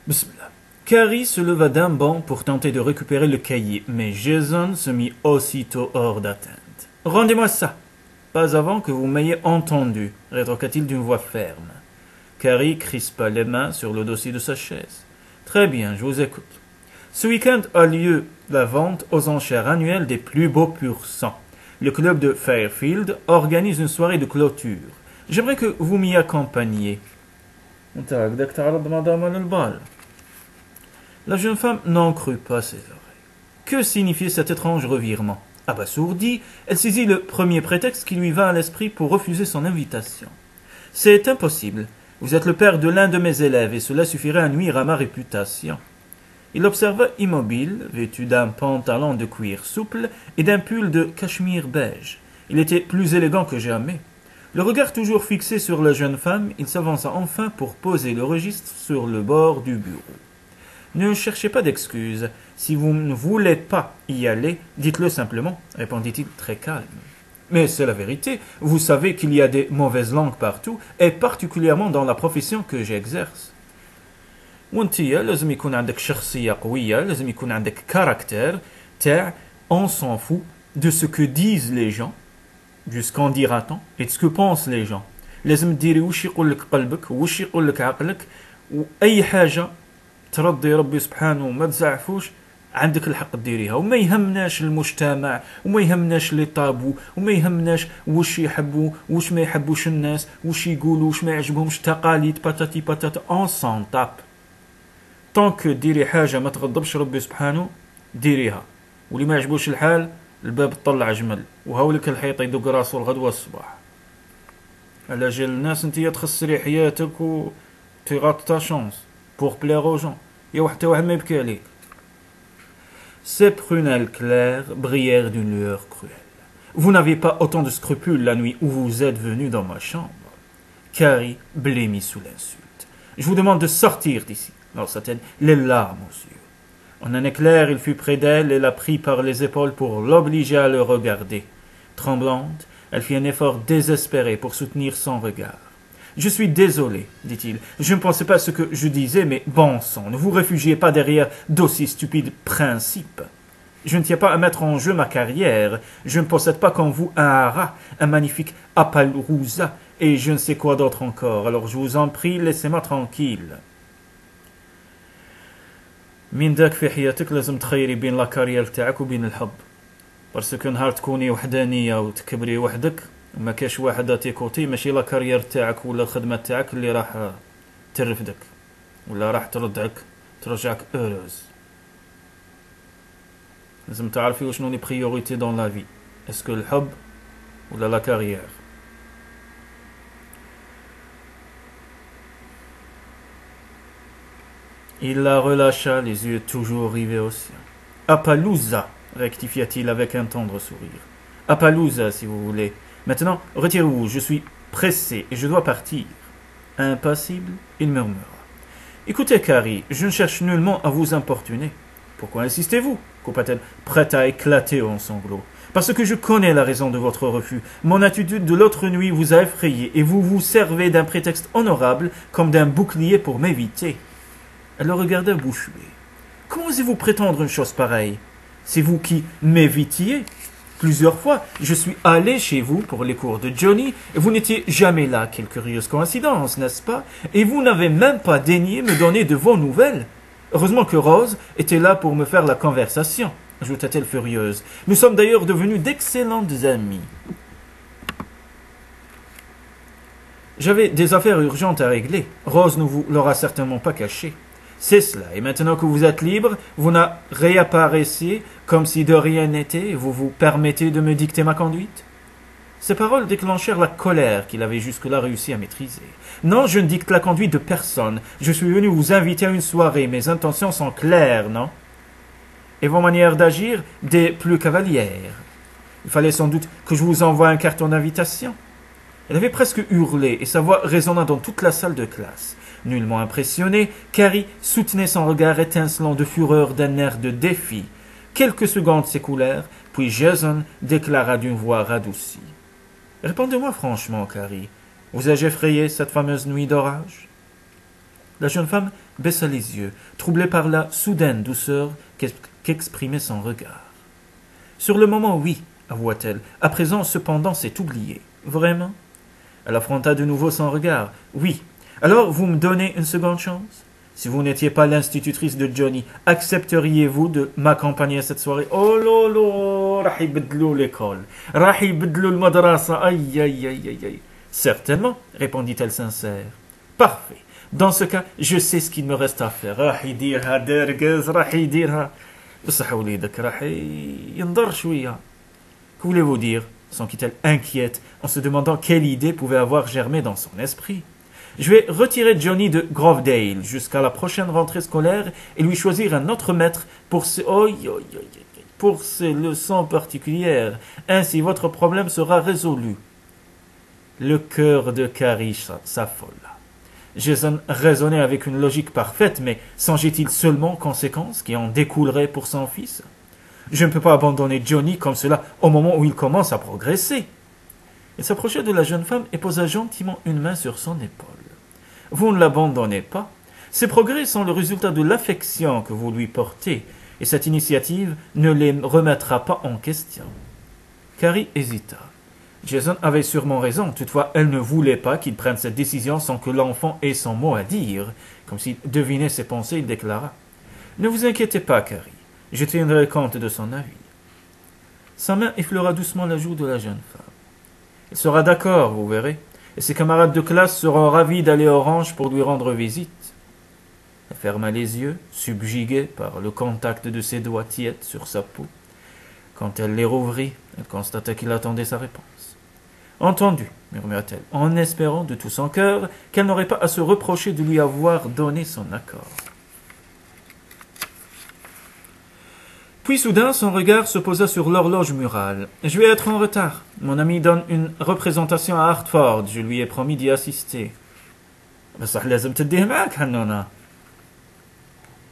Bismillah. Carrie se leva d'un bond pour tenter de récupérer le cahier, mais Jason se mit aussitôt hors d'atteinte. « Rendez-moi ça !»« Pas avant que vous m'ayez entendu », rétorqua-t-il d'une voix ferme. Carrie crispa les mains sur le dossier de sa chaise. « Très bien, je vous écoute. Ce week-end a lieu la vente aux enchères annuelles des plus beaux pur-sang. Le club de Fairfield organise une soirée de clôture. J'aimerais que vous m'y accompagniez. » La jeune femme n'en crut pas ses oreilles. Que signifiait cet étrange revirement? Abasourdie, elle saisit le premier prétexte qui lui vint à l'esprit pour refuser son invitation. « C'est impossible. Vous êtes le père de l'un de mes élèves et cela suffirait à nuire à ma réputation. » Il l'observa immobile, vêtu d'un pantalon de cuir souple et d'un pull de cachemire beige. Il était plus élégant que jamais. Le regard toujours fixé sur la jeune femme, il s'avança enfin pour poser le registre sur le bord du bureau. « Ne cherchez pas d'excuses. Si vous ne voulez pas y aller, dites-le simplement, » répondit-il très calme. « Mais c'est la vérité. Vous savez qu'il y a des mauvaises langues partout, et particulièrement dans la profession que j'exerce. » وانتيا لازم يكون عندك شخصية قوية, لازم يكون عندك caractère, تاع on s'en fout de ce que disent les gens, jusqu'en dira-t-on, et de ce que pensent les gens. لازم ديري وش يقول لك قلبك, وش يقول لك عقلك, وأي حاجة ترضي ربي سبحانه وما تزعفوش عندك الحق ديريها, وما يهمناش المجتمع, وما يهمناش لي طابو, وما يهمناش وش يحبوا, وش ما يحبوش الناس, وش يقولوا, وش ما يعجبهمش تقاليد باتاتي باتات, on s'en tape. Tant que ديري حاجة ما تغضبش ربي سبحانه ديريها, واللي ما يعجبوش الحال الباب طلع جمل, وهولك الحيط يدق راسو الغدوة الصباح. على جال الناس انتيا تخسري حياتك و tu rates ta chance pour plaire aux gens. يا حتى واحد ما يبكي عليك. Ses prunelles claires brillèrent d'une lueur cruelle. Vous n'avez pas autant de scrupules la nuit où vous êtes venu dans ma chambre. Carrie blêmit sous l'insulte. Je vous demande de sortir d'ici. Lança-t-elle les larmes aux yeux. En un éclair, il fut près d'elle et la prit par les épaules pour l'obliger à le regarder. Tremblante, elle fit un effort désespéré pour soutenir son regard. « Je suis désolé, dit-il. Je ne pensais pas ce que je disais, mais bon sang, ne vous réfugiez pas derrière d'aussi stupides principes. Je ne tiens pas à mettre en jeu ma carrière. Je ne possède pas comme vous un hara, un magnifique Appaloosa, et je ne sais quoi d'autre encore. Alors je vous en prie, laissez-moi tranquille. » من داك في حياتك لازم تخيري بين لاكارير تاعك وبين الحب, باسكو نهار تكوني وحدانيه وتكبري وحدك وما كاش واحد اتيكوتي, ماشي لاكارير تاعك ولا الخدمه تاعك اللي راح ترفدك ولا راح ترجعك اوروز. لازم تعرفي وشنو لي بريوريتي دون لا في, اسكو الحب ولا لا كارير. Il la relâcha, les yeux toujours rivés au ciel. « Appaloosa » rectifia-t-il avec un tendre sourire. « Appaloosa, si vous voulez. Maintenant, retirez-vous, je suis pressé et je dois partir. » Impassible, il murmura. « Écoutez, Carrie, je ne cherche nullement à vous importuner. »« Pourquoi insistez-vous » coupa-t-elle, prête à éclater en sanglots. « Parce que je connais la raison de votre refus. Mon attitude de l'autre nuit vous a effrayé et vous vous servez d'un prétexte honorable comme d'un bouclier pour m'éviter. » Elle le regardait bouche bée. « Comment osez-vous prétendre une chose pareille? C'est vous qui m'évitiez. Plusieurs fois, je suis allé chez vous pour les cours de Johnny, et vous n'étiez jamais là. Quelle curieuse coïncidence, n'est-ce pas? Et vous n'avez même pas daigné me donner de vos nouvelles. Heureusement que Rose était là pour me faire la conversation, » ajouta-t-elle furieuse. « Nous sommes d'ailleurs devenus d'excellentes amies. » J'avais des affaires urgentes à régler. Rose ne vous l'aura certainement pas caché. C'est cela, et maintenant que vous êtes libre, vous ne réapparaissiez comme si de rien n'était, et vous vous permettez de me dicter ma conduite? Ces paroles déclenchèrent la colère qu'il avait jusque-là réussi à maîtriser. Non, je ne dicte la conduite de personne. Je suis venu vous inviter à une soirée. Mes intentions sont claires, non? Et vos manières d'agir des plus cavalières. Il fallait sans doute que je vous envoie un carton d'invitation. Elle avait presque hurlé, et sa voix résonna dans toute la salle de classe. Nullement impressionné, Carrie soutenait son regard étincelant de fureur d'un air de défi. Quelques secondes s'écoulèrent, puis Jason déclara d'une voix radoucie. « Répondez-moi franchement, Carrie, vous ai-je effrayé cette fameuse nuit d'orage ?» La jeune femme baissa les yeux, troublée par la soudaine douceur qu'exprimait son regard. Sur le moment, oui, avoua-t-elle. À présent, cependant, c'est oublié. Vraiment? Elle affronta de nouveau son regard. Oui. Alors, vous me donnez une seconde chance? Si vous n'étiez pas l'institutrice de Johnny, accepteriez-vous de m'accompagner à cette soirée? Oh lolo, راح يبدلوا l'école, راح يبدلوا المدرسة, aïe aïe aïe aïe aïe. Certainement, répondit-elle sincère. Parfait. Dans ce cas, je sais ce qu'il me reste à faire. راح يديرها درجز, راح يديرها. بصح وليدك راح ينضر شوية. Que voulez-vous dire? S'enquit-elle inquiète, en se demandant quelle idée pouvait avoir germé dans son esprit. Je vais retirer Johnny de Grovedale jusqu'à la prochaine rentrée scolaire et lui choisir un autre maître pour ses leçons particulières. Ainsi, votre problème sera résolu. Le cœur de Carrie s'affola. Jason raisonnait avec une logique parfaite, mais songeait-il seulement aux conséquences qui en découleraient pour son fils? Je ne peux pas abandonner Johnny comme cela au moment où il commence à progresser. Il s'approcha de la jeune femme et posa gentiment une main sur son épaule. Vous ne l'abandonnez pas. Ses progrès sont le résultat de l'affection que vous lui portez, et cette initiative ne les remettra pas en question. Carrie hésita. Jason avait sûrement raison, toutefois elle ne voulait pas qu'il prenne cette décision sans que l'enfant ait son mot à dire. Comme s'il devinait ses pensées, il déclara. Ne vous inquiétez pas, Carrie. Je tiendrai compte de son avis. Sa main effleura doucement la joue de la jeune femme. Il sera d'accord, vous verrez, et ses camarades de classe seront ravis d'aller au ranch pour lui rendre visite. Elle ferma les yeux, subjuguée par le contact de ses doigts tièdes sur sa peau. Quand elle les rouvrit, elle constata qu'il attendait sa réponse. « Entendu, murmura-t-elle, en espérant de tout son cœur qu'elle n'aurait pas à se reprocher de lui avoir donné son accord. Puis soudain, son regard se posa sur l'horloge murale. « Je vais être en retard. Mon ami donne une représentation à Hartford. Je lui ai promis d'y assister. »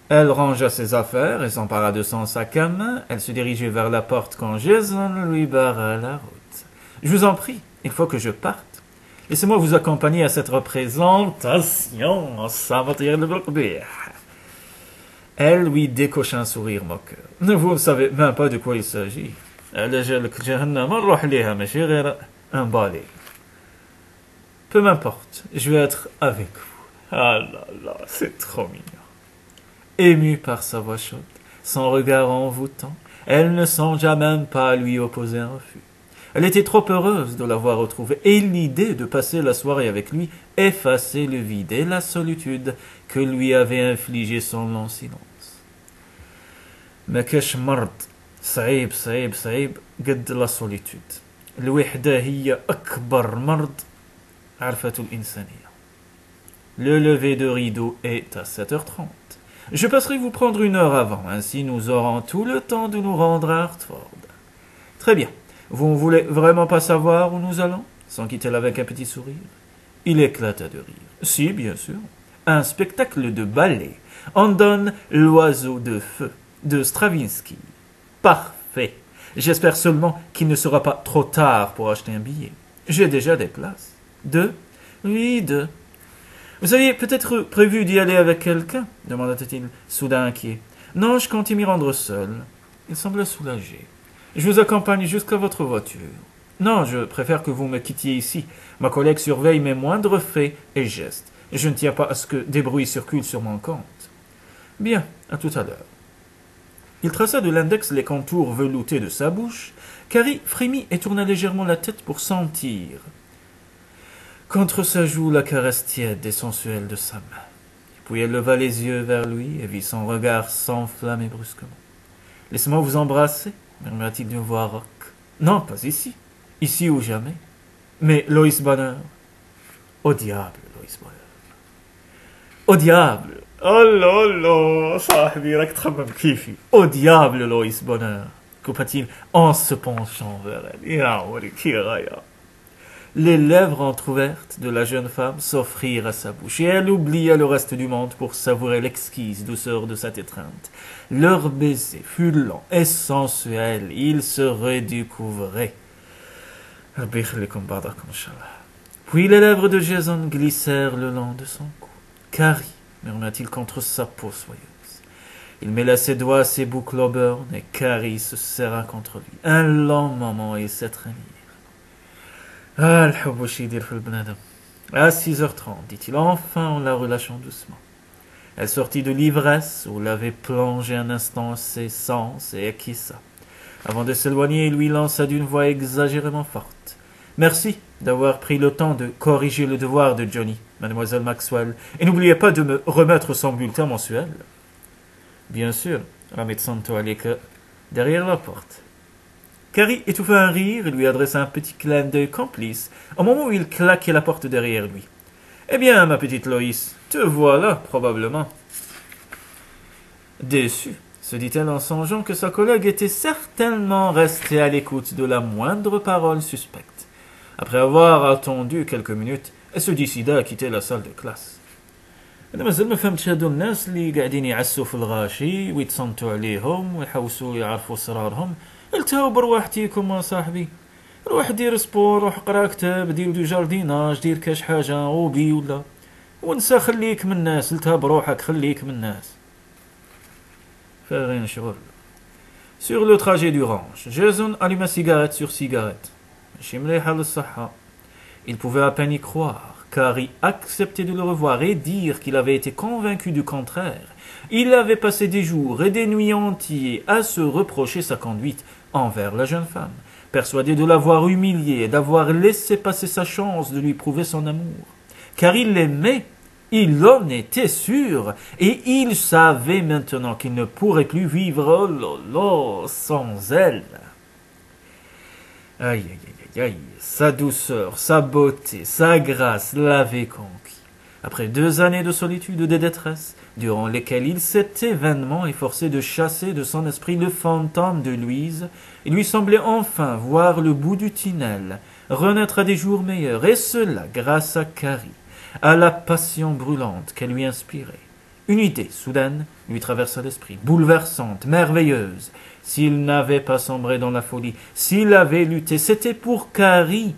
Elle rangea ses affaires et s'empara de son sac à main. Elle se dirigeait vers la porte quand Jason lui barra la route. « Je vous en prie, il faut que je parte. Laissez-moi vous accompagner à cette représentation. Ça va tirer le bloc. » Elle lui décocha un sourire moqueur. « Vous ne savez même pas de quoi il s'agit. Un balai. Peu m'importe, je vais être avec vous. » Ah là là, c'est trop mignon. Émue par sa voix chaude, son regard envoûtant, elle ne songea même pas à lui opposer un refus. Elle était trop heureuse de l'avoir retrouvé, et l'idée de passer la soirée avec lui effaçait le vide et la solitude que lui avait infligé son long silence. ما كاش مرض صعيب صعيب صعيب قد la solitude. الوحدة هي أكبر مرض عرفته الإنسانية. Le lever de rideau est à 7h30. Je passerai vous prendre 1 heure avant, ainsi nous aurons tout le temps de nous rendre à Hartford. Très bien. Vous ne voulez vraiment pas savoir où nous allons? S'enquit-elle avec un petit sourire. Il éclata de rire. Si, bien sûr. Un spectacle de ballet. On donne l'oiseau de feu de Stravinsky. Parfait. J'espère seulement qu'il ne sera pas trop tard pour acheter un billet. J'ai déjà des places. 2? Oui, 2. Vous aviez peut-être prévu d'y aller avec quelqu'un? Demanda-t-il, soudain inquiet. Non, je compte m'y rendre seul. Il semblait soulagé. Je vous accompagne jusqu'à votre voiture. Non, je préfère que vous me quittiez ici. Ma collègue surveille mes moindres faits et gestes. Je ne tiens pas à ce que des bruits circulent sur mon compte. Bien, à tout à l'heure. Il traça de l'index les contours veloutés de sa bouche. Carrie frémit et tourna légèrement la tête pour sentir contre sa joue la caresse tiède et sensuelle de sa main. Puis elle leva les yeux vers lui et vit son regard s'enflammer brusquement. « Laissez-moi vous embrasser » murmura-t-il d'une voix rauque. « Non, pas ici. Ici ou jamais. Mais Lois Bonheur. Au diable, Lois Bonheur. Au diable. Oh là là, صاحبي راك تخمم كيفي. Au diable, Lois Bonheur. Coupa-t-il en se penchant vers elle. Les lèvres entr'ouvertes de la jeune femme s'offrirent à sa bouche, et elle oublia le reste du monde pour savourer l'exquise douceur de cette étreinte. Leur baiser fut lent et sensuel, ils se redécouvraient. Puis les lèvres de Jason glissèrent le long de son cou. Carrie murmura-t-il contre sa peau soyeuse. Il mêla ses doigts à ses boucles auburn et Carrie se serra contre lui. Un long moment et s'étreignirent. Ah, le hubbu shi ydir fi l-bnadam. À 6h30, dit-il enfin en la relâchant doucement. Elle sortit de l'ivresse où l'avait plongé un instant ses sens et acquiesça. Avant de s'éloigner, il lui lança d'une voix exagérément forte. « Merci d'avoir pris le temps de corriger le devoir de Johnny, mademoiselle Maxwell, et n'oubliez pas de me remettre son bulletin mensuel. » Bien sûr, Ramit Santo Aleka, derrière la porte. Carrie étouffa un rire et lui adressa un petit clin d'œil complice au moment où il claquait la porte derrière lui. « Eh bien, ma petite Loïs, te voilà, probablement. » Déçue, se dit-elle en songeant que sa collègue était certainement restée à l'écoute de la moindre parole suspecte. Après avoir attendu quelques minutes, elle se décida à quitter la salle de classe. أنا مازال ما فهمتش هادو الناس اللي قاعدين يعسوا في الغاشي ويتصنتوا عليهم ويحوسوا يعرفوا اسرارهم. التهاو برواحتيكم يا صاحبي. روح دير سبور، روح قرا كتاب، دير دو جارديناج، دير كاش حاجه اوبي ولا ونسى، خليك من الناس، التها بروحك، خليك من الناس. فغين شغل. Sur le trajet du ranch, Jason alluma cigarette sur cigarette. ماشي مليحة للصحة. Il pouvait à peine y croire. Carrie acceptait de le revoir et dire qu'il avait été convaincu du contraire. Il avait passé des jours et des nuits entiers à se reprocher sa conduite envers la jeune femme, persuadé de l'avoir humiliée et d'avoir laissé passer sa chance de lui prouver son amour. Car il l'aimait, il en était sûr, et il savait maintenant qu'il ne pourrait plus vivre sans elle. Aïe, aïe, aïe, aïe, sa douceur, sa beauté, sa grâce l'avaient conquis. Après 2 années de solitude et de détresse, durant lesquelles il s'était vainement efforcé de chasser de son esprit le fantôme de Louise, il lui semblait enfin voir le bout du tunnel, renaître à des jours meilleurs, et cela grâce à Carrie, à la passion brûlante qu'elle lui inspirait. Une idée soudaine lui traversa l'esprit, bouleversante, merveilleuse. S'il n'avait pas sombré dans la folie, s'il avait lutté, c'était pour Carrie.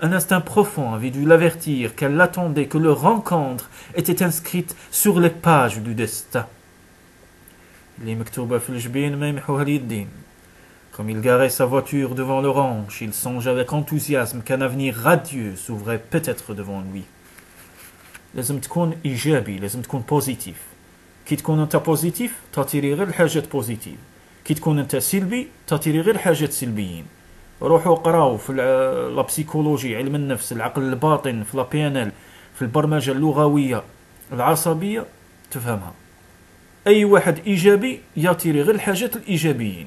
Un instinct profond avait dû l'avertir qu'elle l'attendait, que leur rencontre était inscrite sur les pages du destin. Comme il garait sa voiture devant le ranch, il songeait avec enthousiasme qu'un avenir radieux s'ouvrait peut-être devant lui. لازم تكون إيجابي، لازم تكون بوزيتيف. كي تكون أنت بوزيتيف تعطيري غير الحاجات بوزيتيف، كي تكون أنت سلبي تعطيري غير الحاجات سلبيين. روحوا قراو في لا بسيكولوجي، علم النفس، العقل الباطن، في لا بي ان ال، في البرمجة اللغوية العصبية تفهمها. أي واحد إيجابي يعطيري غير الحاجات الإيجابيين.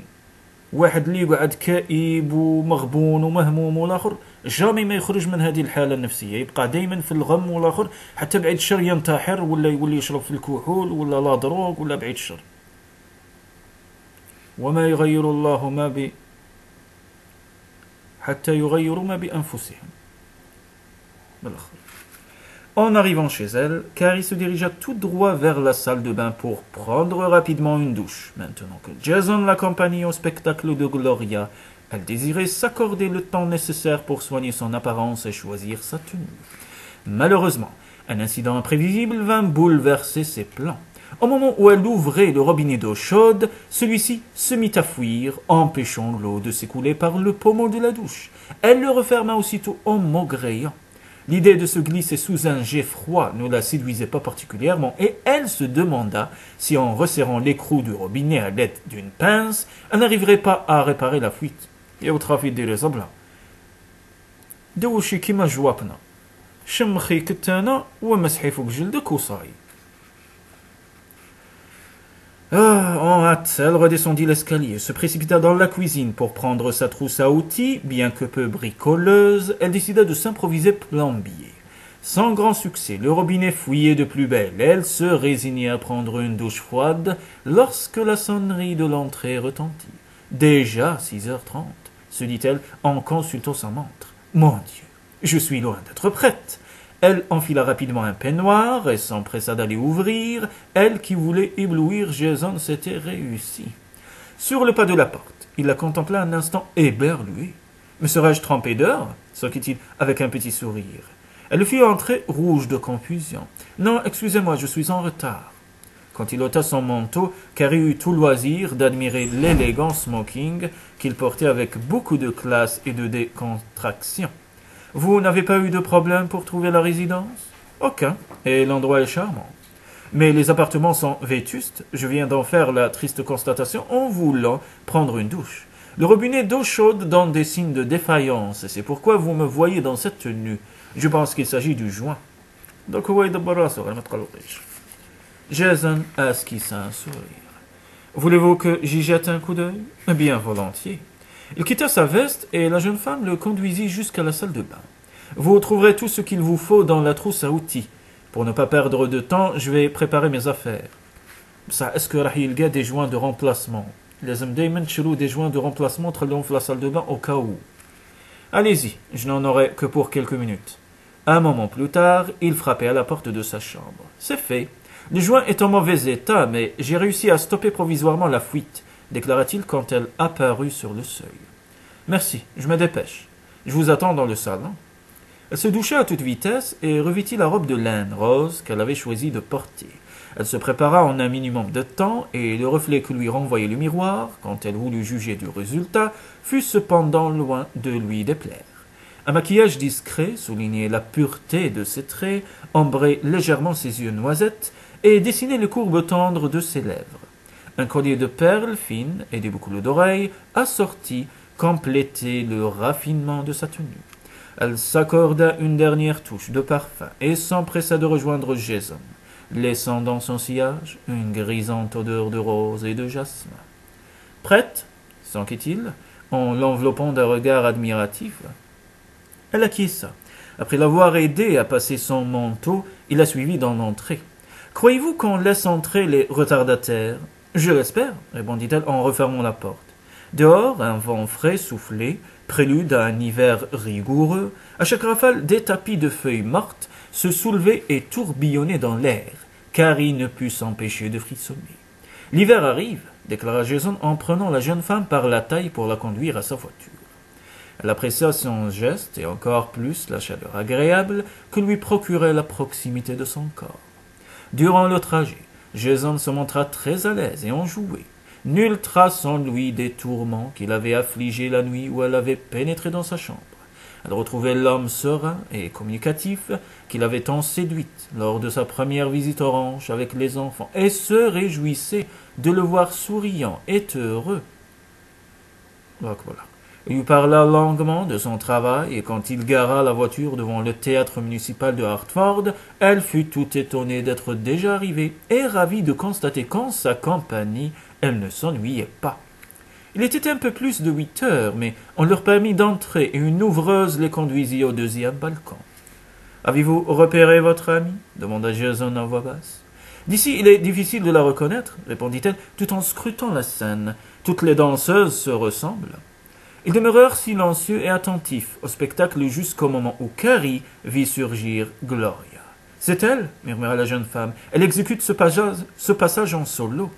واحد اللي يقعد كئيب ومغبون ومهموم والاخر جامي ما يخرج من هذه الحاله النفسيه، يبقى دائما في الغم والاخر، حتى بعيد الشر ينتحر ولا يولي يشرب في الكحول ولا لا دروغ ولا بعيد الشر. وما يغير الله ما ب حتى يغيروا ما بانفسهم. بالاخر. En arrivant chez elle, Carrie se dirigea tout droit vers la salle de bain pour prendre rapidement une douche. Maintenant que Jason l'accompagnait au spectacle de Gloria, elle désirait s'accorder le temps nécessaire pour soigner son apparence et choisir sa tenue. Malheureusement, un incident imprévisible vint bouleverser ses plans. Au moment où elle ouvrait le robinet d'eau chaude, celui-ci se mit à fuir, empêchant l'eau de s'écouler par le pommeau de la douche. Elle le referma aussitôt en maugréant. L'idée de se glisser sous un jet froid ne la séduisait pas particulièrement, et elle se demanda si en resserrant l'écrou du robinet à l'aide d'une pince, elle n'arriverait pas à réparer la fuite. يوترافي ديري صبلا دوشي كيما جوابنا شمخي كتانا ومسحي فوق جلدك وصاي. En hâte, elle redescendit l'escalier, se précipita dans la cuisine pour prendre sa trousse à outils. Bien que peu bricoleuse, elle décida de s'improviser plombier. Sans grand succès, le robinet fouillait de plus belle. Elle se résignait à prendre une douche froide lorsque la sonnerie de l'entrée retentit. Déjà 6h30, se dit-elle en consultant sa montre. Mon Dieu, je suis loin d'être prête. Elle enfila rapidement un peignoir et s'empressa d'aller ouvrir. Elle qui voulait éblouir Jason s'était réussie. Sur le pas de la porte, il la contempla un instant éberlué. « Me serais-je trompé d'heure ?» s'inquiéta-t-il avec un petit sourire. Elle fit entrer rouge de confusion. « Non, excusez-moi, je suis en retard. » Quand il ôta son manteau, Carrie eut tout loisir d'admirer l'élégant smoking qu'il portait avec beaucoup de classe et de décontraction. « Vous n'avez pas eu de problème pour trouver la résidence ?»« Aucun, et l'endroit est charmant. Mais les appartements sont vétustes. Je viens d'en faire la triste constatation en voulant prendre une douche. Le robinet d'eau chaude donne des signes de défaillance, et c'est pourquoi vous me voyez dans cette tenue. Je pense qu'il s'agit du joint. » Jason esquissa un sourire. « Voulez-vous que j'y jette un coup d'œil ?»« Bien volontiers. » Il quitta sa veste et la jeune femme le conduisit jusqu'à la salle de bain. « Vous trouverez tout ce qu'il vous faut dans la trousse à outils. Pour ne pas perdre de temps, je vais préparer mes affaires. » Ça, est-ce que راح يلقى des joints de remplacement? لازم دايما تشرو des joints de remplacement تخليهم في la salle de bain au cas où. Allez-y, je n'en aurai que pour quelques minutes. Un moment plus tard, il frappait à la porte de sa chambre. C'est fait. Le joint est en mauvais état, mais j'ai réussi à stopper provisoirement la fuite, déclara-t-il quand elle apparut sur le seuil. Merci, je me dépêche. Je vous attends dans le salon. Elle se doucha à toute vitesse et revêtit la robe de laine rose qu'elle avait choisi de porter. Elle se prépara en un minimum de temps, et le reflet que lui renvoyait le miroir, quand elle voulut juger du résultat, fut cependant loin de lui déplaire. Un maquillage discret soulignait la pureté de ses traits, ombrait légèrement ses yeux noisettes et dessinait les courbes tendres de ses lèvres. Un collier de perles fines et des boucles d'oreilles assorties complétaient le raffinement de sa tenue. Elle s'accorda une dernière touche de parfum et s'empressa de rejoindre Jason, laissant dans son sillage une grisante odeur de rose et de jasmin. « Prête ?» s'enquit-il, en l'enveloppant d'un regard admiratif. Elle acquiesça. Après l'avoir aidé à passer son manteau, il la suivit dans l'entrée. « Croyez-vous qu'on laisse entrer les retardataires ?»« Je l'espère, » répondit-elle en refermant la porte. Dehors, un vent frais soufflait, prélude à un hiver rigoureux. À chaque rafale, des tapis de feuilles mortes se soulevaient et tourbillonnaient dans l'air. Carrie ne put s'empêcher de frissonner. « L'hiver arrive, » déclara Jason en prenant la jeune femme par la taille pour la conduire à sa voiture. Elle apprécia son geste et encore plus la chaleur agréable que lui procurait la proximité de son corps. Durant le trajet, Jason se montra très à l'aise et enjoué. Nulle trace en lui des tourments qu'il avait affligés la nuit où elle avait pénétré dans sa chambre. Elle retrouvait l'homme serein et communicatif qu'il avait tant séduite lors de sa première visite au ranch avec les enfants et se réjouissait de le voir souriant et heureux. Donc voilà. Il lui parla longuement de son travail et quand il gara la voiture devant le théâtre municipal de Hartford, elle fut tout étonnée d'être déjà arrivée et ravie de constater qu'en sa compagnie, elle ne s'ennuyait pas. Il était un peu plus de 8 heures, mais on leur permit d'entrer et une ouvreuse les conduisit au deuxième balcon. « Avez-vous repéré votre amie ?» demanda Jason en voix basse. « D'ici, il est difficile de la reconnaître, » répondit-elle, tout en scrutant la scène. « Toutes les danseuses se ressemblent. » Ils demeurèrent silencieux et attentifs au spectacle jusqu'au moment où Carrie vit surgir Gloria. « C'est elle » murmura la jeune femme. « Elle exécute ce passage en solo. »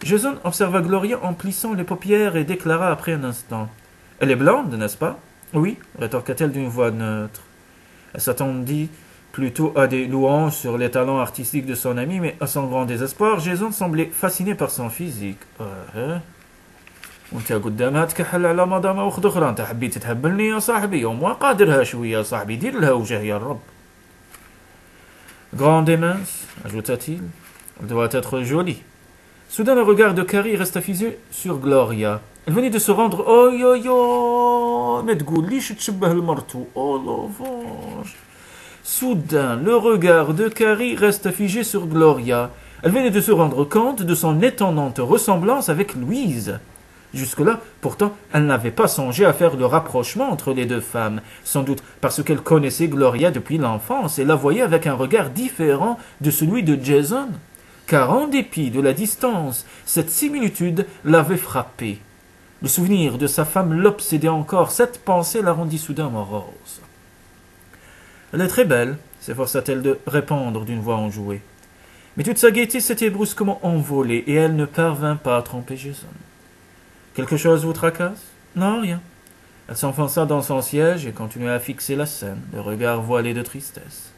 Jason observa Gloria en plissant les paupières et déclara après un instant. « Elle est blonde, n'est-ce pas ?»« Oui, » rétorqua-t-elle d'une voix neutre. Elle s'attendit plutôt à des louanges sur les talents artistiques de son ami, mais à son grand désespoir, Jason semblait fasciné par son physique. وانت قدامها تكحل على مدام اخت اخرى انت حبيت تهبلني يا صاحبي وما قادرها شويه يا صاحبي دير لها وجه يا الرب. Grande et mince, ajouta-t-il, elle doit être jolie. Soudain le regard de Carrie resta fixé sur Gloria. Elle venait de se rendre. Oh yo yo, ما تقوليش تشبه لمرتو. Oh la vache. Soudain le regard de Carrie resta figé sur Gloria. Elle venait de se rendre compte de son étonnante ressemblance avec Louise. Jusque-là, pourtant, elle n'avait pas songé à faire le rapprochement entre les deux femmes, sans doute parce qu'elle connaissait Gloria depuis l'enfance et la voyait avec un regard différent de celui de Jason, car en dépit de la distance, cette similitude l'avait frappée. Le souvenir de sa femme l'obsédait encore, cette pensée la rendit soudain morose. « Elle est très belle », s'efforça-t-elle de répondre d'une voix enjouée. Mais toute sa gaieté s'était brusquement envolée et elle ne parvint pas à tromper Jason. « Quelque chose vous tracasse ?»« Non, rien. » Elle s'enfonça dans son siège et continua à fixer la scène, le regard voilé de tristesse.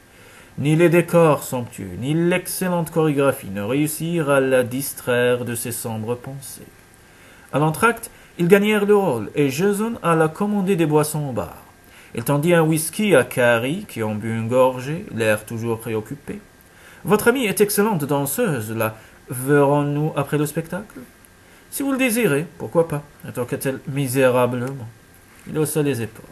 Ni les décors somptueux, ni l'excellente chorégraphie ne réussirent à la distraire de ses sombres pensées. À l'entracte, ils gagnèrent le rôle, et Jason alla commander des boissons au bar. Il tendit un whisky à Carrie, qui en but une gorgée, l'air toujours préoccupé. « Votre amie est excellente danseuse, la verrons-nous après le spectacle ?»« Si vous le désirez, pourquoi pas ?» rétorqua-t-elle misérablement. Il haussa les épaules.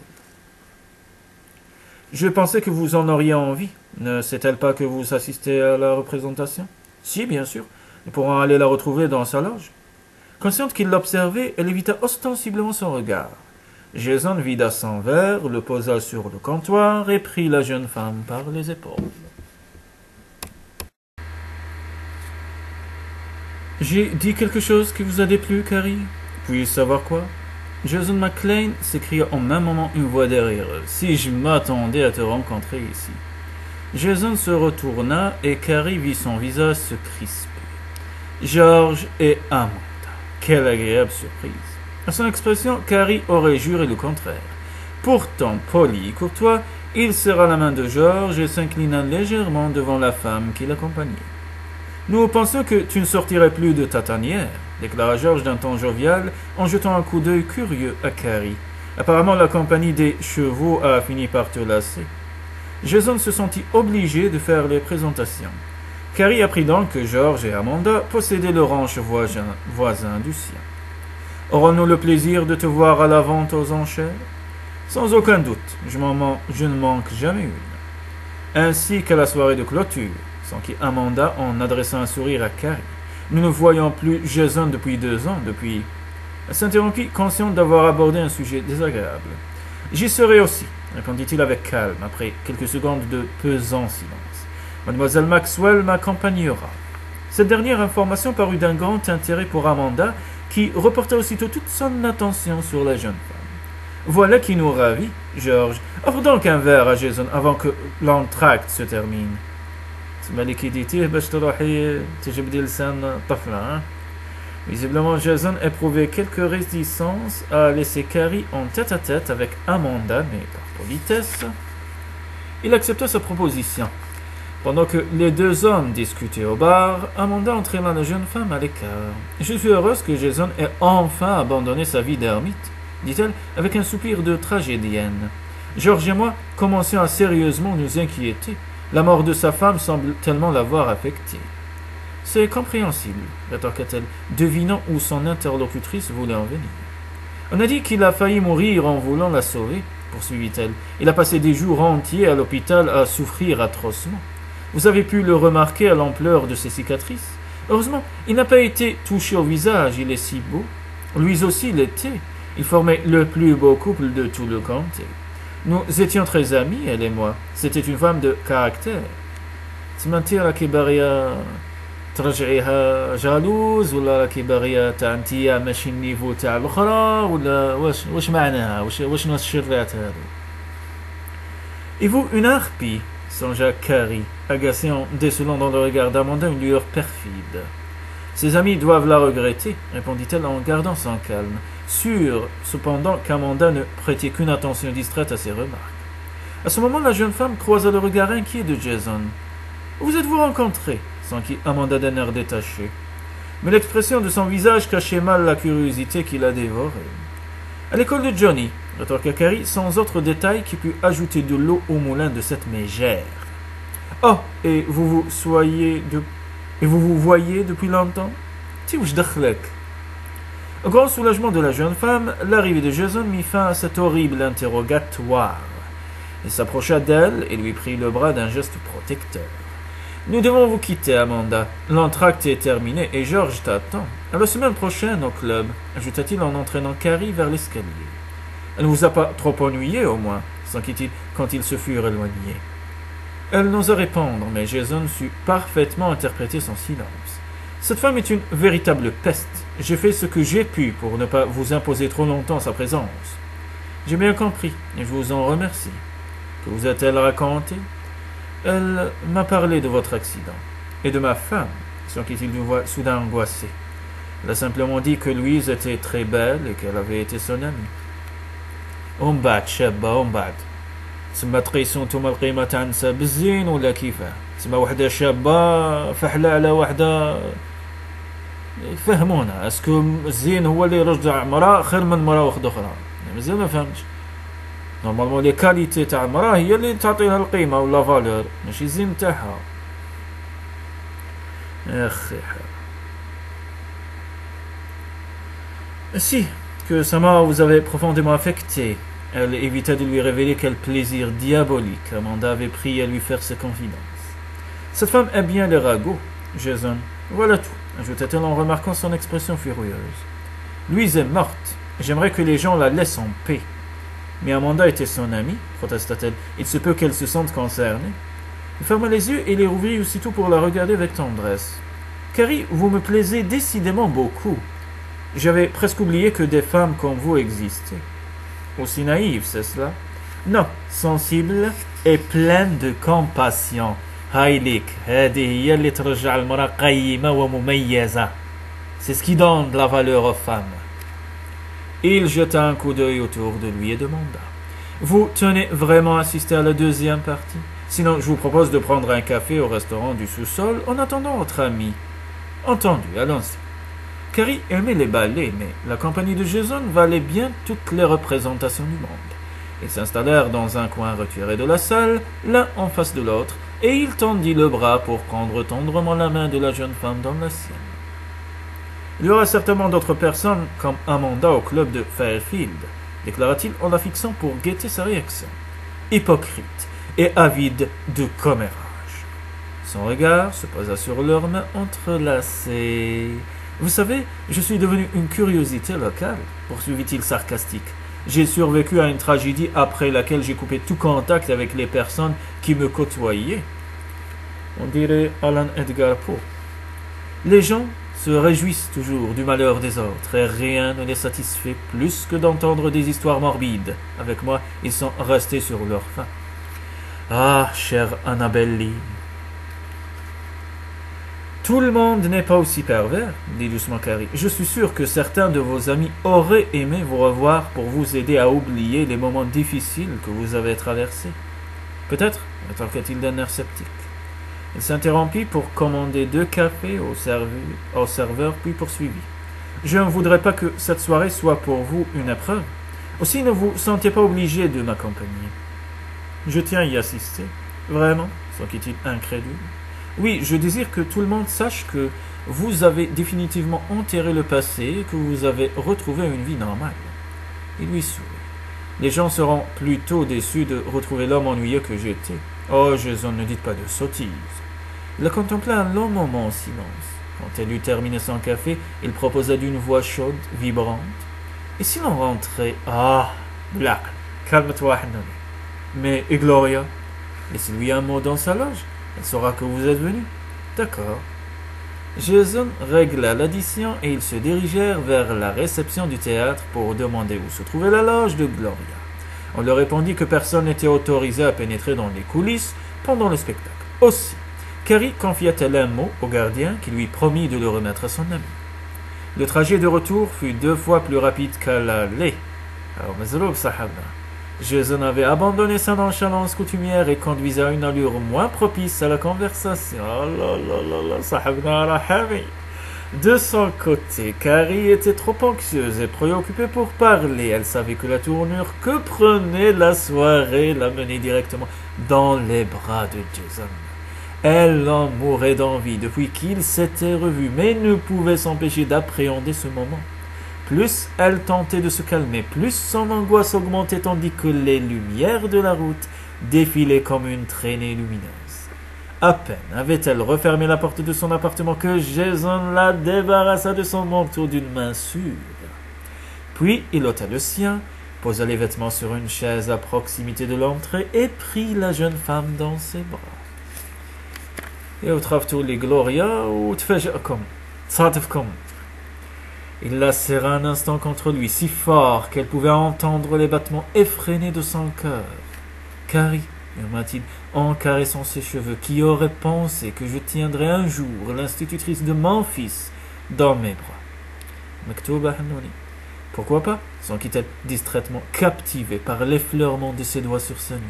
« Je pensais que vous en auriez envie. Ne sait-elle pas que vous assistez à la représentation ?»« Si, bien sûr. Nous pourrons aller la retrouver dans sa loge. » Consciente qu'il l'observait, elle évita ostensiblement son regard. Jason vida son verre, le posa sur le comptoir et prit la jeune femme par les épaules. « J'ai dit quelque chose qui vous a déplu, Carrie? Puis-je savoir quoi ?» Jason McClane s'écria en même moment une voix derrière eux. « Si je m'attendais à te rencontrer ici. » Jason se retourna et Carrie vit son visage se crisper. George et Amanda. Quelle agréable surprise. À son expression, Carrie aurait juré le contraire. Pourtant poli et courtois, il serra la main de George et s'inclina légèrement devant la femme qui l'accompagnait. « Nous pensons que tu ne sortirais plus de ta tanière, » déclara George d'un ton jovial en jetant un coup d'œil curieux à Carrie. Apparemment, la compagnie des chevaux a fini par te lasser. Jason se sentit obligé de faire les présentations. Carrie apprit donc que George et Amanda possédaient le ranch voisin du sien. « Aurons-nous le plaisir de te voir à la vente aux enchères ?»« Sans aucun doute, je ne manque jamais une. » Ainsi qu'à la soirée de clôture, s'enquit Amanda en adressant un sourire à Carrie. « Nous ne voyons plus Jason depuis 2 ans, depuis... » Elle s'interrompit, consciente d'avoir abordé un sujet désagréable. « J'y serai aussi, » répondit-il avec calme, après quelques secondes de pesant silence. « Mademoiselle Maxwell m'accompagnera. » Cette dernière information parut d'un grand intérêt pour Amanda, qui reporta aussitôt toute son attention sur la jeune femme. « Voilà qui nous ravit, George. Offre donc un verre à Jason avant que l'entracte se termine. » Visiblement, Jason éprouvait quelques réticences à laisser Carrie en tête-à-tête avec Amanda, mais par politesse, il accepta sa proposition. Pendant que les 2 hommes discutaient au bar, Amanda entraîna la jeune femme à l'écart. « Je suis heureuse que Jason ait enfin abandonné sa vie d'ermite, » dit-elle avec un soupir de tragédienne. « George et moi commencions à sérieusement nous inquiéter. La mort de sa femme semble tellement l'avoir affecté. »« C'est compréhensible, » rétorqua-t-elle, devinant où son interlocutrice voulait en venir. « On a dit qu'il a failli mourir en voulant la sauver, » poursuivit-elle. « Il a passé des jours entiers à l'hôpital à souffrir atrocement. Vous avez pu le remarquer à l'ampleur de ses cicatrices. Heureusement, il n'a pas été touché au visage, il est si beau. Lui aussi l'était. Il formait le plus beau couple de tout le comté. Nous étions très amis, elle et moi. C'était une femme de caractère. تسمعتي راكي باغيه ترجعيها جالوز ولا راكي باغيه تاع انتيا ماشي النيفو تاع الاخرى ولا واش معناها واش الشرات هادو. Et vous, une harpie, songea Carrie, agacée en décelant dans le regard d'Amanda une lueur perfide. Ses amis doivent la regretter, répondit-elle en gardant son calme, sûre cependant qu'Amanda ne prêtait qu'une attention distraite à ses remarques. À ce moment, la jeune femme croisa le regard inquiet de Jason. « Vous êtes-vous rencontrés ?» s'enquit Amanda d'un air détaché. Mais l'expression de son visage cachait mal la curiosité qui la dévorait. « À l'école de Johnny, » rétorqua Carrie, sans autre détail qui pût ajouter de l'eau au moulin de cette mégère. « Oh, et vous vous voyez depuis longtemps ?» Au grand soulagement de la jeune femme, l'arrivée de Jason mit fin à cet horrible interrogatoire. Il s'approcha d'elle et lui prit le bras d'un geste protecteur. « Nous devons vous quitter, Amanda. L'entracte est terminé et George t'attend. À la semaine prochaine au club, » ajouta-t-il en entraînant Carrie vers l'escalier. « Elle ne vous a pas trop ennuyé, au moins ?» s'enquit-il quand ils se furent éloignés. Elle n'osa répondre, mais Jason sut parfaitement interpréter son silence. « Cette femme est une véritable peste. J'ai fait ce que j'ai pu pour ne pas vous imposer trop longtemps sa présence. J'ai bien compris, et je vous en remercie. Que vous a-t-elle raconté ? Elle m'a parlé de votre accident, et de ma femme, s'enquit-il d'une voix soudain angoissée. Elle a simplement dit que Louise était très belle et qu'elle avait été son amie. ومن بعد شابة ومن بعد تسمى تقيسو نتوما القيمة تاع النساء بالزين ولا كيفاه؟ تسمى وحدة شابة فحلة على وحدة. فهمونا اسكو الزين هو اللي يرجع مرأة خير من مرأة واحدة أخرى؟ مازال ما فهمتش. نورمالمون لي كاليتي تاع المرأة هي اللي تعطي لها القيمة ولا فالور، ماشي الزين تاعها. اخي Si, que Sama vous avait profondément affecté. Elle évita de lui révéler quel plaisir diabolique Amanda avait pris à lui faire ses confidences. Cette femme aime bien les ragots, Jason. Voilà tout, ajouta-t-elle en remarquant son expression furieuse. Louise est morte. J'aimerais que les gens la laissent en paix. Mais Amanda était son amie, protesta-t-elle. Il se peut qu'elle se sente concernée. Il ferma les yeux et les rouvrit aussitôt pour la regarder avec tendresse. Carrie, vous me plaisez décidément beaucoup. J'avais presque oublié que des femmes comme vous existaient. Aussi naïve, c'est cela? Non, sensible et pleine de compassion. هايليك هذه هي اللي ترجع المرأة قيمة ومميزة. C'est ce qui donne de la valeur aux femmes. Il jeta un coup d'œil autour de lui et demanda: Vous tenez vraiment à assister à la deuxième partie? Sinon, je vous propose de prendre un café au restaurant du sous-sol en attendant votre ami. Entendu, allons-y. Carrie aimait les ballets, mais la compagnie de Jason valait bien toutes les représentations du monde. Ils s'installèrent dans un coin retiré de la salle, l'un en face de l'autre, et il tendit le bras pour prendre tendrement la main de la jeune femme dans la sienne. Il y aura certainement d'autres personnes comme Amanda au club de Fairfield, déclara-t-il en la fixant pour guetter sa réaction. Hypocrite et avide de commérage. Son regard se posa sur leurs mains entrelacées. Vous savez, je suis devenu une curiosité locale, poursuivit-il sarcastique. J'ai survécu à une tragédie après laquelle j'ai coupé tout contact avec les personnes qui me côtoyaient. On dirait Alan Edgar Poe. Les gens se réjouissent toujours du malheur des autres et rien ne les satisfait plus que d'entendre des histoires morbides. Avec moi, ils sont restés sur leur faim. Ah, chère Annabelle Lee. Tout le monde n'est pas aussi pervers, dit doucement Carrie. Je suis sûr que certains de vos amis auraient aimé vous revoir pour vous aider à oublier les moments difficiles que vous avez traversés. Peut-être, rétorqua-t-il d'un air sceptique. Il s'interrompit pour commander 2 cafés au serveur, puis poursuivit. Je ne voudrais pas que cette soirée soit pour vous une épreuve. Aussi, ne vous sentez pas obligé de m'accompagner. Je tiens à y assister. Vraiment, s'enquit-il incrédule. Oui, je désire que tout le monde sache que vous avez définitivement enterré le passé et que vous avez retrouvé une vie normale. Il lui sourit. Les gens seront plutôt déçus de retrouver l'homme ennuyeux que j'étais. Oh, Jason, ne dites pas de sottises. Il la contempla un long moment en silence. Quand elle eut terminé son café, il proposa d'une voix chaude, vibrante. Et si l'on rentrait? Ah, Black, calme-toi, Hanoni. Mais, et Gloria? Laissez-lui un mot dans sa loge. Elle saura que vous êtes venu. D'accord. Jason régla l'addition et ils se dirigèrent vers la réception du théâtre pour demander où se trouvait la loge de Gloria. On leur répondit que personne n'était autorisé à pénétrer dans les coulisses pendant le spectacle. Aussi, Carrie confia-t-elle un mot au gardien qui lui promit de le remettre à son ami. Le trajet de retour fut 2 fois plus rapide qu'à l'aller. Jason avait abandonné sa nonchalance coutumière et conduisait à une allure moins propice à la conversation. De son côté, Carrie était trop anxieuse et préoccupée pour parler. Elle savait que la tournure que prenait la soirée la menait directement dans les bras de Jason. Elle en mourait d'envie depuis qu'ils s'étaient revus, mais ne pouvait s'empêcher d'appréhender ce moment. Plus elle tentait de se calmer, plus son angoisse augmentait tandis que les lumières de la route défilaient comme une traînée lumineuse. À peine avait-elle refermé la porte de son appartement que Jason la débarrassa de son manteau d'une main sûre. Puis il ôta le sien, posa les vêtements sur une chaise à proximité de l'entrée et prit la jeune femme dans ses bras. Et وتخافتوا لي Gloria وتفاجئكم تصادفكم. Il la serra un instant contre lui, si fort qu'elle pouvait entendre les battements effrénés de son cœur. « Carrie, murmura-t-il en caressant ses cheveux, qui aurait pensé que je tiendrais un jour l'institutrice de mon fils dans mes bras. » Maktuba Hanoni. Pourquoi pas, s'enquit-elle distraitement, captivée par l'effleurement de ses doigts sur sa nuque.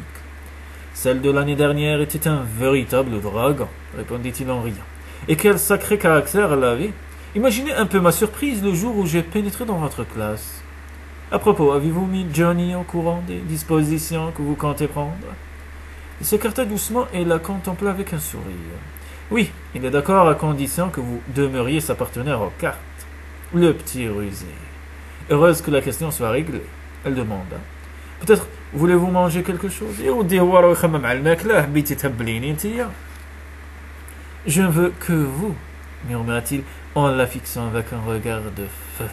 Celle de l'année dernière était un véritable dragon, répondit-il en riant. Et quel sacré caractère elle avait. Imaginez un peu ma surprise le jour où j'ai pénétré dans votre classe. À propos, avez-vous mis Johnny au courant des dispositions que vous comptez prendre? Il s'écarta doucement et la contempla avec un sourire. Oui, il est d'accord à condition que vous demeuriez sa partenaire aux cartes. Le petit rusé. Heureuse que la question soit réglée. Elle demanda. Peut-être voulez-vous manger quelque chose? Je ne veux que vous, murmura-t-il en la fixant avec un regard de feu.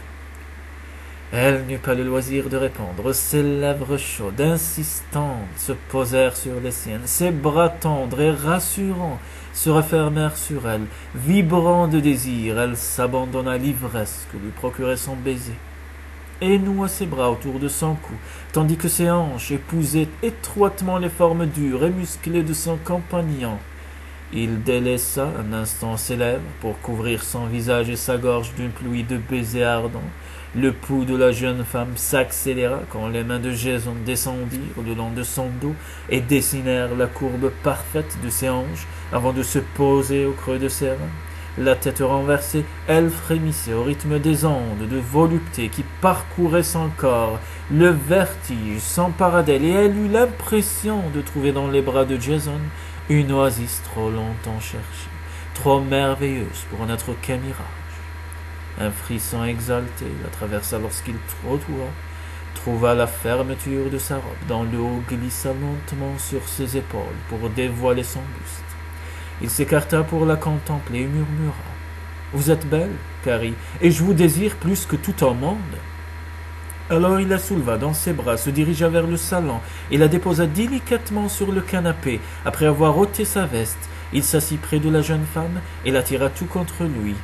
Elle n'eut pas le loisir de répondre. Ses lèvres chaudes, insistantes, se posèrent sur les siennes. Ses bras tendres et rassurants se refermèrent sur elle. Vibrant de désir, elle s'abandonna à l'ivresse que lui procurait son baiser et noua ses bras autour de son cou, tandis que ses hanches épousaient étroitement les formes dures et musclées de son compagnon. Il délaissa un instant ses lèvres pour couvrir son visage et sa gorge d'une pluie de baisers ardents. Le pouls de la jeune femme s'accéléra quand les mains de Jason descendirent le long de son dos et dessinèrent la courbe parfaite de ses hanches avant de se poser au creux de ses reins. La tête renversée, elle frémissait au rythme des ondes de volupté qui parcouraient son corps. Le vertige s'empara d'elle et elle eut l'impression de trouver dans les bras de Jason une oasis trop longtemps cherchée, trop merveilleuse pour n'être qu'un mirage. Un frisson exalté la traversa lorsqu'il trouva la fermeture de sa robe dont le haut glissa lentement sur ses épaules pour dévoiler son buste. Il s'écarta pour la contempler et murmura. « Vous êtes belle, Carrie, et je vous désire plus que tout au monde. » Alors il la souleva dans ses bras, se dirigea vers le salon et la déposa délicatement sur le canapé. Après avoir ôté sa veste, il s'assit près de la jeune femme et la tira tout contre lui.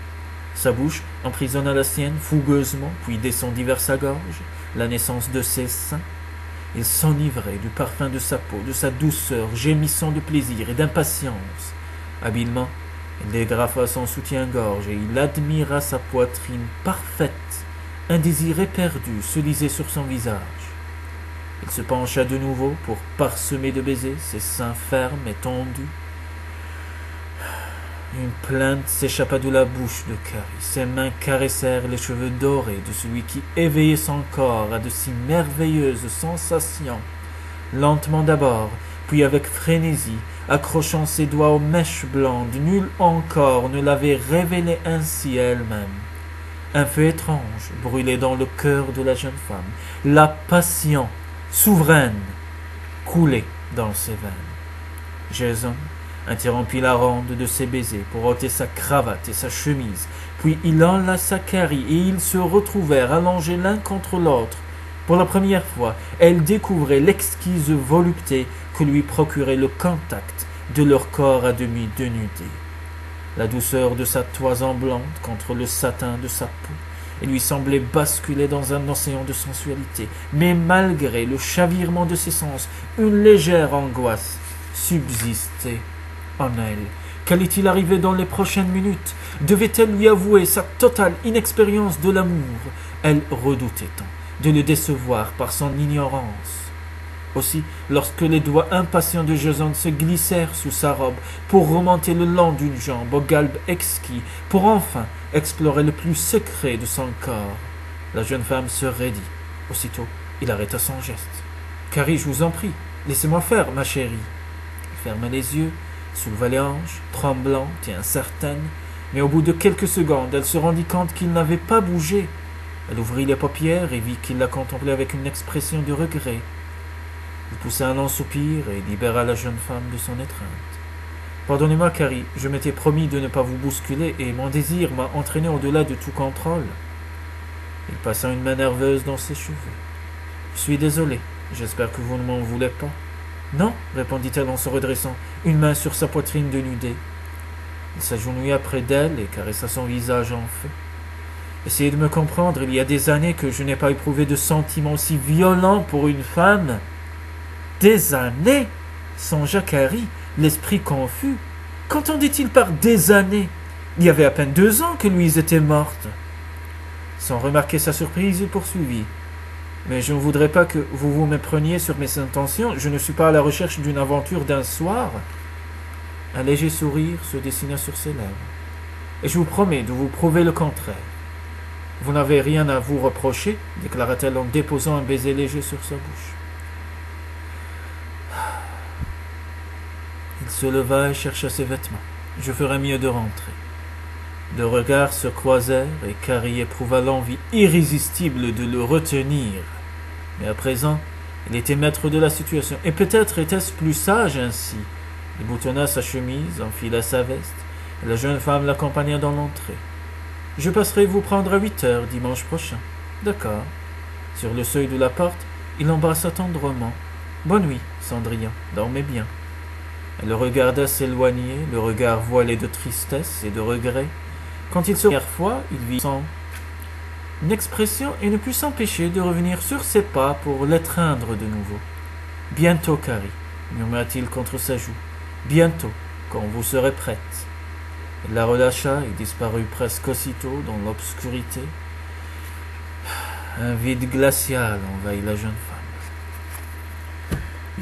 Sa bouche emprisonna la sienne fougueusement, puis descendit vers sa gorge, la naissance de ses seins. Il s'enivrait du parfum de sa peau, de sa douceur, gémissant de plaisir et d'impatience. Habilement, il dégrafa son soutien-gorge et il admira sa poitrine parfaite. Un désir éperdu se lisait sur son visage. Il se pencha de nouveau pour parsemer de baisers ses seins fermes et tendus. Une plainte s'échappa de la bouche de Carrie. Ses mains caressèrent les cheveux dorés de celui qui éveillait son corps à de si merveilleuses sensations. Lentement d'abord, puis avec frénésie, accrochant ses doigts aux mèches blondes, nulle encore ne l'avait révélée ainsi elle-même. Un feu étrange brûlait dans le cœur de la jeune femme. La passion souveraine coulait dans ses veines. Jason interrompit la ronde de ses baisers pour ôter sa cravate et sa chemise, puis il enlaça Carrie et ils se retrouvèrent allongés l'un contre l'autre. Pour la première fois, elle découvrait l'exquise volupté que lui procurait le contact de leur corps à demi dénudés. La douceur de sa toison blonde contre le satin de sa peau, et lui semblait basculer dans un océan de sensualité. Mais malgré le chavirement de ses sens, une légère angoisse subsistait en elle. Qu'allait-il arriver dans les prochaines minutes? Devait-elle lui avouer sa totale inexpérience de l'amour? Elle redoutait tant de le décevoir par son ignorance. Aussi, lorsque les doigts impatients de Jason se glissèrent sous sa robe pour remonter le long d'une jambe au galbe exquis, pour enfin explorer le plus secret de son corps, la jeune femme se raidit. Aussitôt, il arrêta son geste. « Carrie, je vous en prie, laissez-moi faire, ma chérie. » Il ferma les yeux, souleva les hanches, tremblante et incertaine, mais au bout de quelques secondes, elle se rendit compte qu'il n'avait pas bougé. Elle ouvrit les paupières et vit qu'il la contemplait avec une expression de regret. Il poussa un long soupir et libéra la jeune femme de son étreinte. « Pardonnez-moi, Carrie, je m'étais promis de ne pas vous bousculer et mon désir m'a entraîné au-delà de tout contrôle. » Il passa une main nerveuse dans ses cheveux. « Je suis désolé, j'espère que vous ne m'en voulez pas. »« Non, répondit-elle en se redressant, une main sur sa poitrine dénudée. Il s'agenouilla près d'elle et caressa son visage en feu. « Essayez de me comprendre, il y a des années que je n'ai pas éprouvé de sentiments si violents pour une femme. » « Des années » songea Carrie, l'esprit confus. Qu'entendait-il par « des années » Il y avait à peine 2 ans que Louise était morte. Sans remarquer sa surprise, il poursuivit. Mais je ne voudrais pas que vous vous mépreniez sur mes intentions. Je ne suis pas à la recherche d'une aventure d'un soir. Un léger sourire se dessina sur ses lèvres. Et je vous promets de vous prouver le contraire. Vous n'avez rien à vous reprocher, déclara-t-elle en déposant un baiser léger sur sa bouche. Il se leva et chercha ses vêtements. Je ferais mieux de rentrer. Deux regards se croisèrent et Carrie éprouva l'envie irrésistible de le retenir. Mais à présent, il était maître de la situation, et peut-être était-ce plus sage ainsi. Il boutonna sa chemise, enfila sa veste, et la jeune femme l'accompagna dans l'entrée. « Je passerai vous prendre à 8 heures dimanche prochain. »« D'accord. » Sur le seuil de la porte, il l'embrassa tendrement. « Bonne nuit, Cendrillon, dormez bien. » Elle le regarda s'éloigner, le regard voilé de tristesse et de regret. Quand il se première fois, il vit sans une expression et ne put s'empêcher de revenir sur ses pas pour l'étreindre de nouveau. « Bientôt, Carrie, » murmura-t-il contre sa joue. « Bientôt, quand vous serez prête. » Il la relâcha et disparut presque aussitôt dans l'obscurité. Un vide glacial envahit la jeune femme.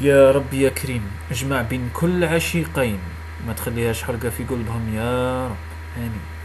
« يا رب يا كريم اجمع بين كل عشيقين ما تخليهاش حرقة في قلبهم يا رب آمين.